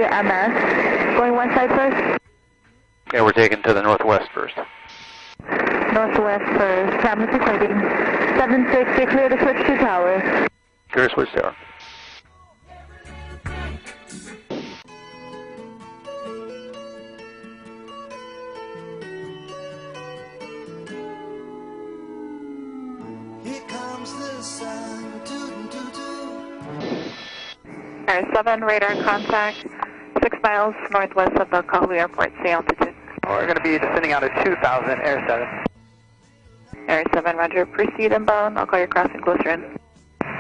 MS. Going one side first? Yeah, we're taking to the northwest first. Northwest first. Cameras recording. 7-6, you're clear to switch to tower. Clear to switch tower. Air 7, radar contact, 6 miles northwest of the Kahu Airport, sea altitude. We're going to be descending out at 2,000, Air 7. Air 7, roger. Proceed inbound. I'll call your crossing closer in.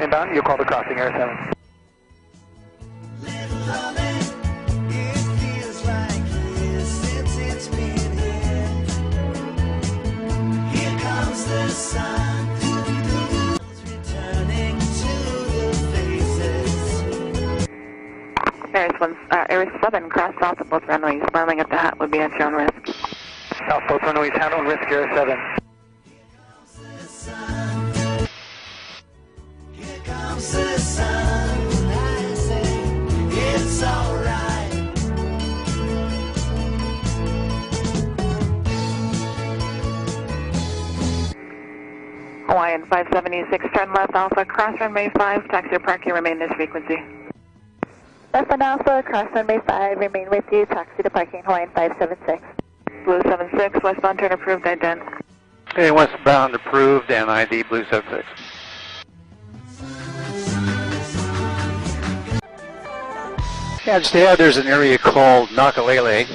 Inbound, you'll call the crossing, Air 7. Air 7, cross south of both runways. Landing at the hat would be at your own risk. South both runways, hat on risk, Air 7. Here comes the sun, I say, it's alright. Hawaiian 576, turn left Alpha, cross runway 5, taxi or park, you remain this frequency. Left on Alpha, cross runway 5, remain with you, taxi to parking, Hawaiian 576. Blue 76, westbound turn approved, ident. Okay, westbound approved and ID Blue 76. Yeah, just ahead there's an area called Nakalele,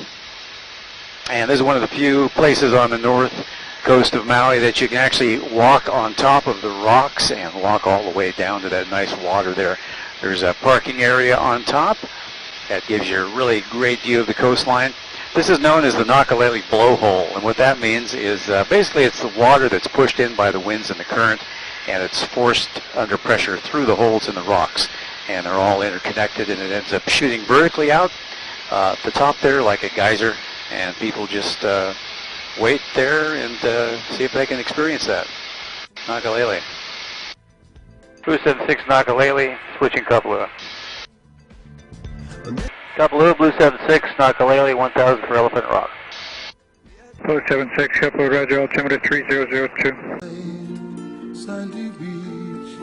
and this is one of the few places on the north coast of Maui that you can actually walk on top of the rocks and walk all the way down to that nice water there. There's a parking area on top that gives you a really great view of the coastline. This is known as the Nakalele blowhole, and what that means is basically it's the water that's pushed in by the winds and the current, and it's forced under pressure through the holes in the rocks, and they're all interconnected, and it ends up shooting vertically out at the top there like a geyser, and people just wait there and see if they can experience that. Nakalele. Blue 76 Nakalele, switching Kapalua. Kapalua, Blue 76, Nakalele, 1000 for Elephant Rock. Blue 76, Kapalua, roger, altimeter 3002. Sandy beach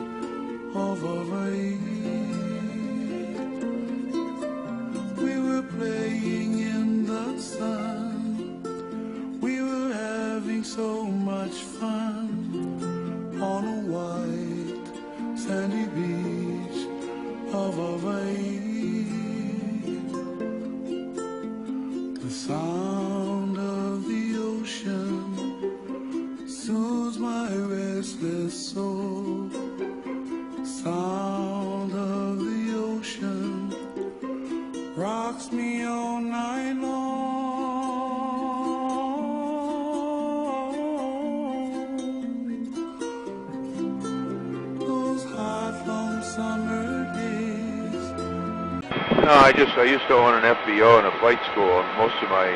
of Hawaii. We were playing in the sun. We were having so much fun on a white sandy beach of Hawaii. The sound of the ocean soothes my restless soul. Sound of the ocean rocks me all night long. Those hot, long summer days. No, I used to own an FBO and a flight school, and most of my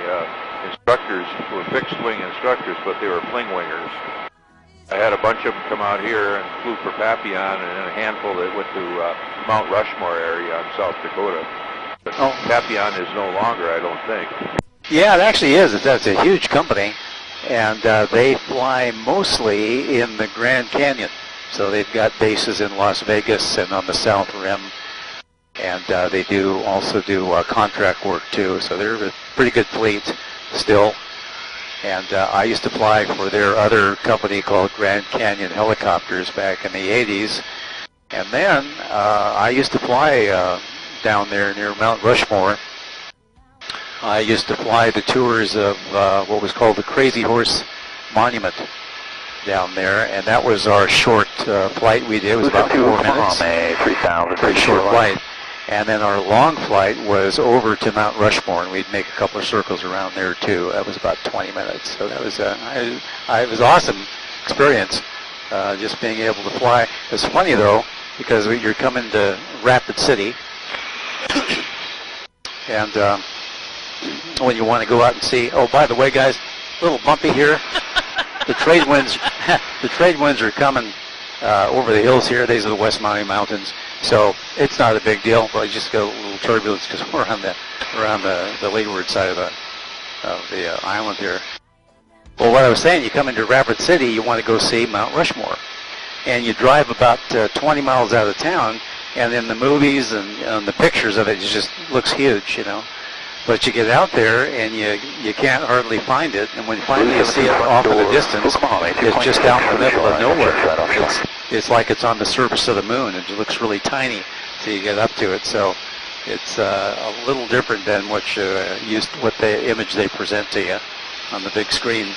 instructors were fixed wing instructors, but they were fling wingers. I had a bunch of them come out here and flew for Papillon, and then a handful that went to Mount Rushmore area in South Dakota. But Papillon is no longer, I don't think. Yeah, it actually is. That's a huge company, and they fly mostly in the Grand Canyon. So they've got bases in Las Vegas and on the South Rim, and they also do contract work too. So they're a pretty good fleet still. And I used to fly for their other company called Grand Canyon Helicopters back in the 80s. And then I used to fly down there near Mount Rushmore. I used to fly the tours of what was called the Crazy Horse Monument down there, and that was our short flight we did. It was about 4 minutes. 3000. Very short flight. And then our long flight was over to Mount Rushmore, and we'd make a couple of circles around there too. That was about 20 minutes. So that was it was an awesome experience, just being able to fly. It's funny though, because you're coming to Rapid City, and when you want to go out and see. Oh, by the way, guys, a little bumpy here. The trade winds are coming over the hills here. These are the West Maui Mountains. So it's not a big deal, but I just got a little turbulence because we're on the leeward side of the island here. Well, what I was saying, you come into Rapid City, you want to go see Mount Rushmore. And you drive about 20 miles out of town, and in the movies and the pictures of it, it just looks huge, you know. But you get out there, and you can't hardly find it. And when finally you see it off in the distance, it's just out in the middle of nowhere. It's like it's on the surface of the moon. It looks really tiny till you get up to it. So it's a little different than what the image they present to you on the big screen.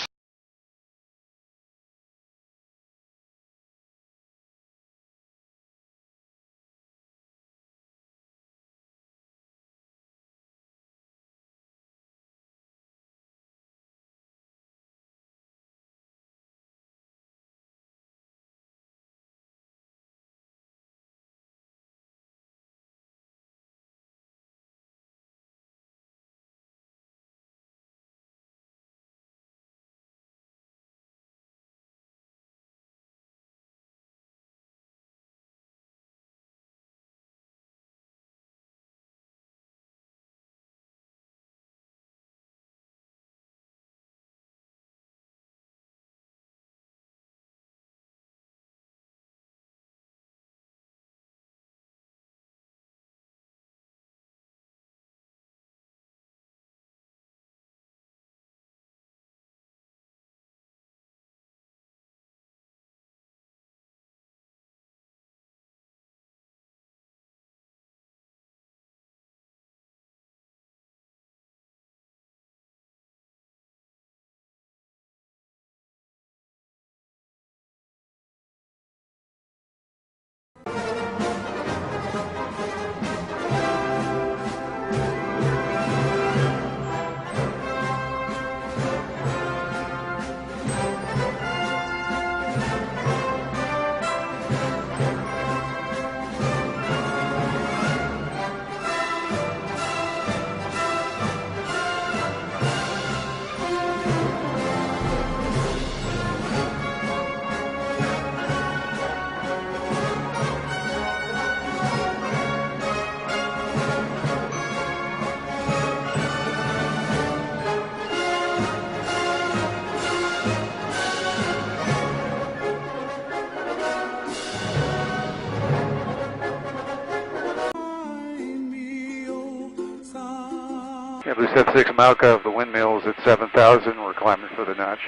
Yeah, Blue 76 Malka of the windmills at 7,000. We're climbing for the notch.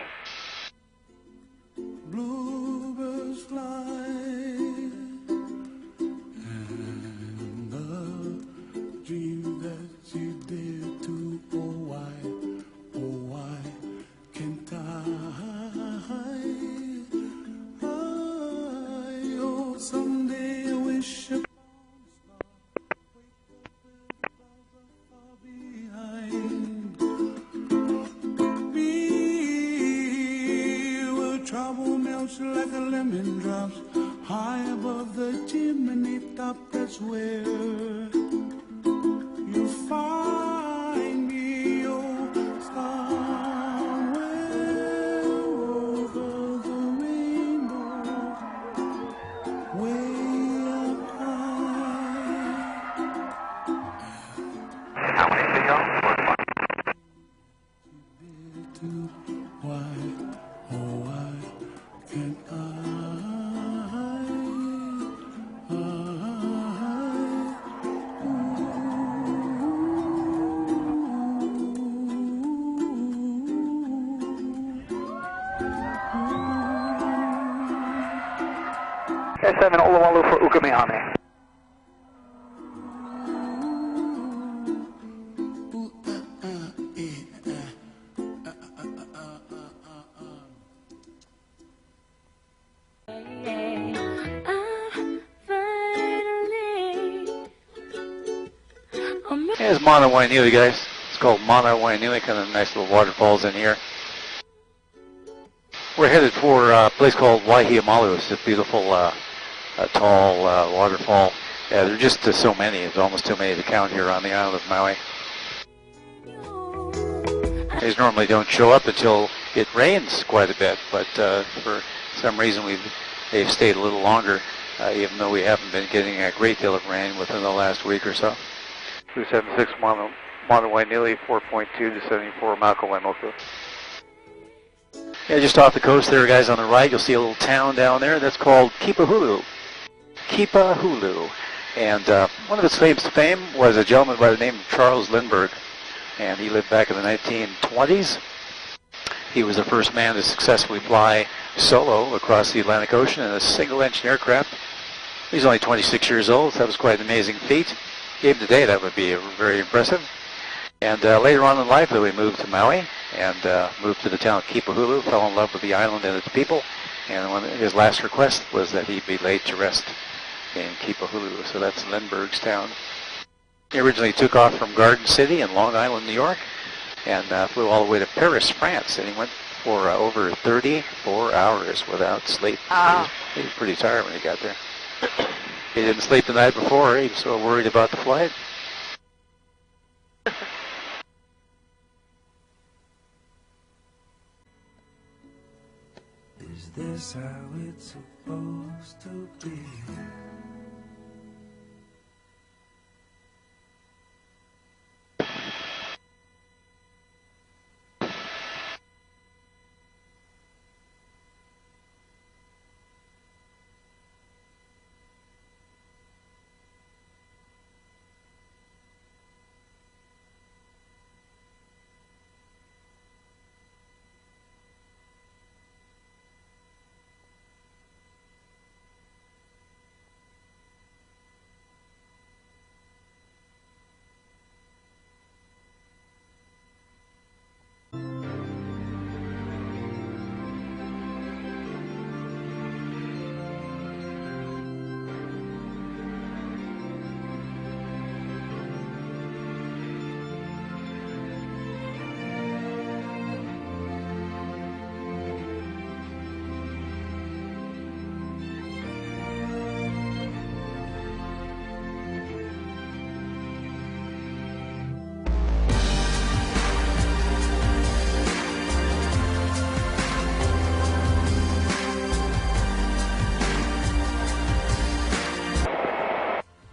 Bluebirds fly, and the dream that you dare to, oh why can't oh, someday I wish upon trouble melts like a lemon drops high above the chimney top. That's where you find me, oh, somewhere over the rainbow, way up high. How many for y'all? Why, oh, why can't S7 Olowalu for Ukamehame. Here's Mana Wainui, guys. It's called Mana Wainui, kind of nice little waterfalls in here. We're headed for a place called Waihiamalu. It's a beautiful, tall waterfall. Yeah, there are just so many. There's almost too many to count here on the island of Maui. These normally don't show up until it rains quite a bit, but for some reason they've stayed a little longer. even though we haven't been getting a great deal of rain within the last week or so. 276 Monterey, nearly 4.2 to 74 Malco Wimoku. Yeah, just off the coast there, guys, on the right, you'll see a little town down there that's called Kipahulu. Kipahulu. And one of its claims to fame was a gentleman by the name of Charles Lindbergh, and he lived back in the 1920s. He was the first man to successfully fly solo across the Atlantic Ocean in a single-engine aircraft. He's only 26 years old, so that was quite an amazing feat. Even today, that would be very impressive. And later on in life, we moved to Maui and moved to the town of Kipahulu, fell in love with the island and its people, and his last request was that he be laid to rest in Kipahulu, so that's Lindbergh's town. He originally took off from Garden City in Long Island, New York, and flew all the way to Paris, France, and he went for over 34 hours without sleep. He was pretty tired when he got there. He didn't sleep the night before. He was so worried about the flight. Is this how it's supposed to be?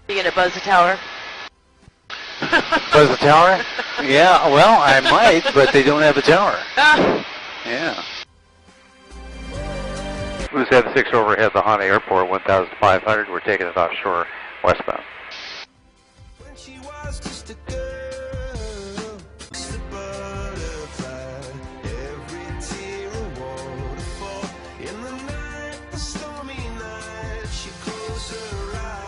You gonna buzz the tower? Buzz the tower? Yeah, well, I might, but they don't have a tower. Yeah. Blue 76 overhead the Hana Airport, 1,500. We're taking it offshore westbound. When she was just a girl, just a butterfly, every tear a waterfall. In the night, the stormy night, she closed her eyes.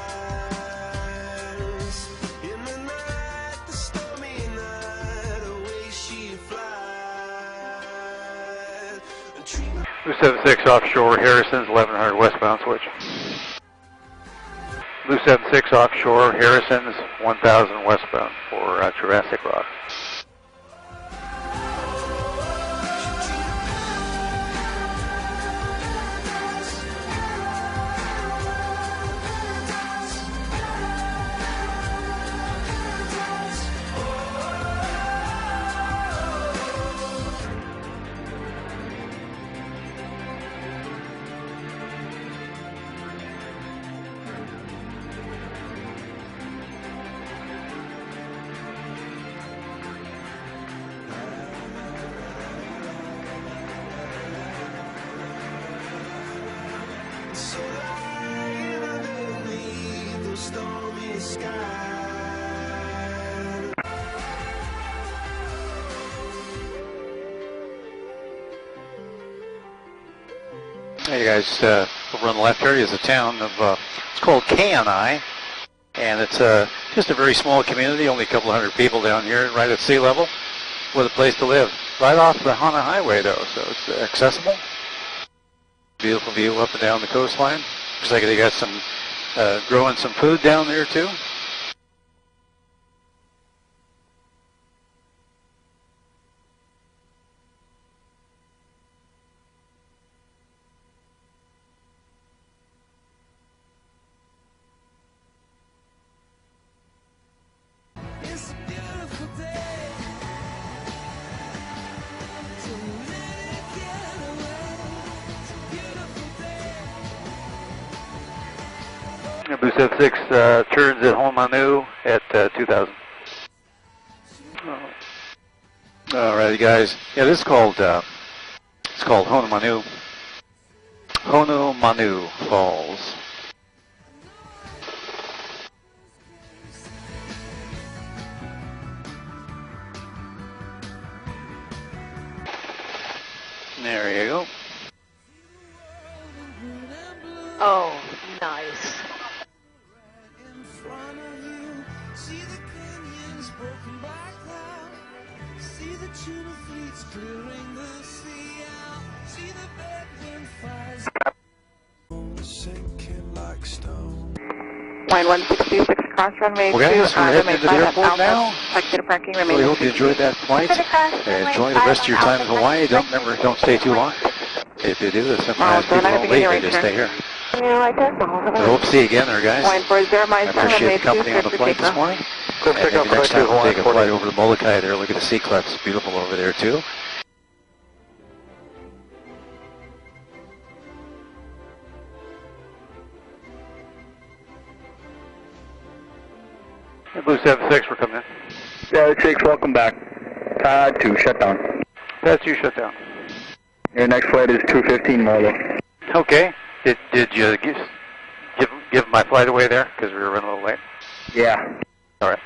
In the night, the stormy night, away she flies. Blue 76 offshore, Harrison's 1100 westbound switch. Blue 76 offshore, Harrison's 1000 westbound for Jurassic Rock. So lying underneath those stormy skies. Hey guys, over on the left area is a town of, it's called KNI, and it's just a very small community, only a couple hundred people down here, right at sea level, with a place to live. Right off the Hana Highway though, so it's accessible. Beautiful view up and down the coastline. Looks like they got some, growing some food down there too. It's a beautiful day to let it get away. It's a beautiful day. Blue 76 turns at Honolulu at 2000. Alrighty, guys. Yeah, this is called it's called Honolulu Falls. There you go. Oh, nice. In front of you, see the canyons broken by cloud, see the tuna fleets clearing the sea out, see the bedroom fires sinking like stone. Line 166, cross runway 2, Well, guys, we're heading runway into the 5 at airport Alpha. now. Taxi to parking, remain Really in hope you enjoyed that flight. Enjoy the rest of your time in Hawaii. Don't stay too long. If you do, sometimes people don't leave, they just stay here. I hope to see you again there, guys. Line 40, I appreciate the company on the flight this morning. And maybe next time we'll take a flight over to Molokai there. Look at the sea cliffs. Beautiful over there, too. Hey, Blue 76, we're coming in. Yeah, 6, welcome back. Pad 2, shutdown. That's you, shut down. Your next flight is 2:15 Molo. Okay. Did you give my flight away there? Because we were running a little late. Yeah. All right.